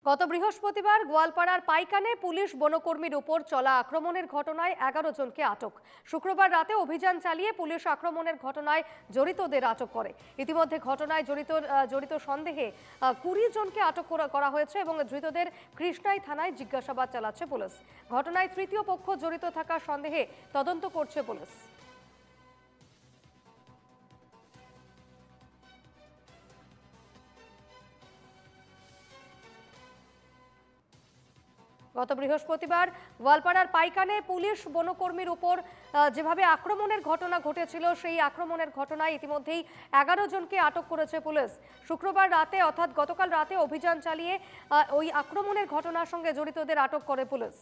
গত বৃহস্পতিবার গোয়ালপাড়ার পাইকানে পুলিশ বনকর্মীর উপর চলা আক্রমণের ঘটনায় 11 জনকে আটক। শুক্রবার রাতে অভিযান চালিয়ে পুলিশ আক্রমণের ঘটনায় জড়িতদের আটক করে। ইতিমধ্যে ঘটনায় জড়িত সন্দেহে 20 জনকে আটক করা হয়েছে এবং ধৃতদের কৃষ্ণাই থানায় জিজ্ঞাসাবাদ চালাচ্ছে পুলিশ। ঘটনায় তৃতীয় পক্ষ জড়িত থাকার সন্দেহে তদন্ত করছে পুলিশ। গত বৃহস্পতিবার গোয়ালপাড়ার পাইকানে পুলিশ বনকর্মীর উপর যেভাবে আক্রমণের ঘটনা ঘটেছিল, সেই আক্রমণের ঘটনায় ইতিমধ্যেই 11 জনকে আটক করেছে পুলিশ। শুক্রবার রাতে অর্থাৎ গতকাল রাতে অভিযান চালিয়ে ওই আক্রমণের ঘটনার সঙ্গে জড়িতদের আটক করে পুলিশ।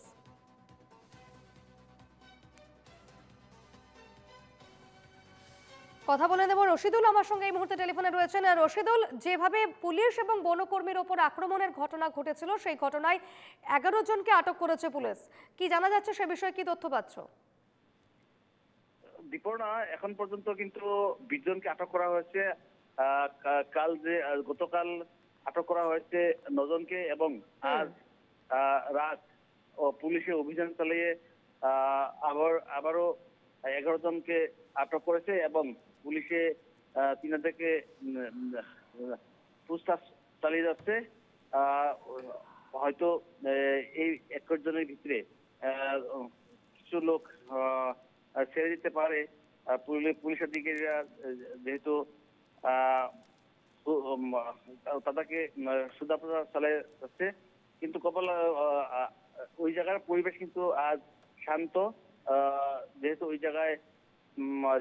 কথা বলে নেব রশিদুল আমার সঙ্গে এই মুহূর্তে টেলিফোনে রয়েছেন। রশিদুল, যেভাবে পুলিশ এবং বনকর্মীর ওপর আক্রমণের ঘটনা ঘটেছিল, সেই ঘটনায় 11 জনকে আটক করেছে পুলিশ। কি জানা যাচ্ছে সে বিষয়ে, কি তথ্য পাচ্ছ? দীপর্ণা, এখন পর্যন্ত কিন্তু 20 জনকে আটক করা হয়েছে। গতকাল আটক করা হয়েছে 9 জনকে এবং আজ রাত পুলিশে অভিযান চালিয়ে আবারও 11 জনকে আটক করেছে এবং পুলিশে তিনাদেরকে পুছতাছ চালিয়ে যাচ্ছে। হয়তো এই 21 জনের ভিতরে কিছু লোক ছেড়ে দিতে পারে। পুলিশ অধিকারীরা যেহেতু তাদেরকে সুদাপ্রদা চালিয়ে যাচ্ছে, কিন্তু ওই জায়গার পরিবেশ কিন্তু আজ শান্ত। যেহেতু ওই জায়গায়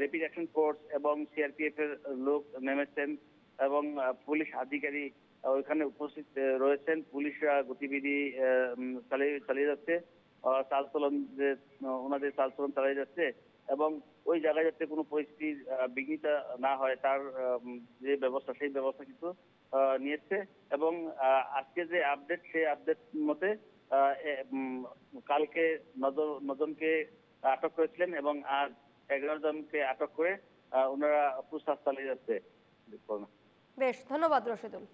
র্যাপিড অ্যাকশন ফোর্স এবং সিআরপিএফ এর লোক নেমেছেন এবং পুলিশ আধিকারিক ওইখানে উপস্থিত রয়েছেন। পুলিশরা গতিবিধি চালিয়ে যাচ্ছে, ওনাদের চালচলন চালিয়ে যাচ্ছে এবং ওই জায়গায় যাতে কোনো পরিস্থিতির বিঘ্নিত না হয় তার যে ব্যবস্থা, সেই ব্যবস্থা কিন্তু নিয়েছে। এবং আজকে যে আপডেট, সেই আপডেট মতে কালকে 9 জনকে আটক করেছিলেন এবং আজ 11 জনকে আটক করে ওনারা পুছতাছ চালিয়ে যাচ্ছে। বেশ, ধন্যবাদ রশিদুল।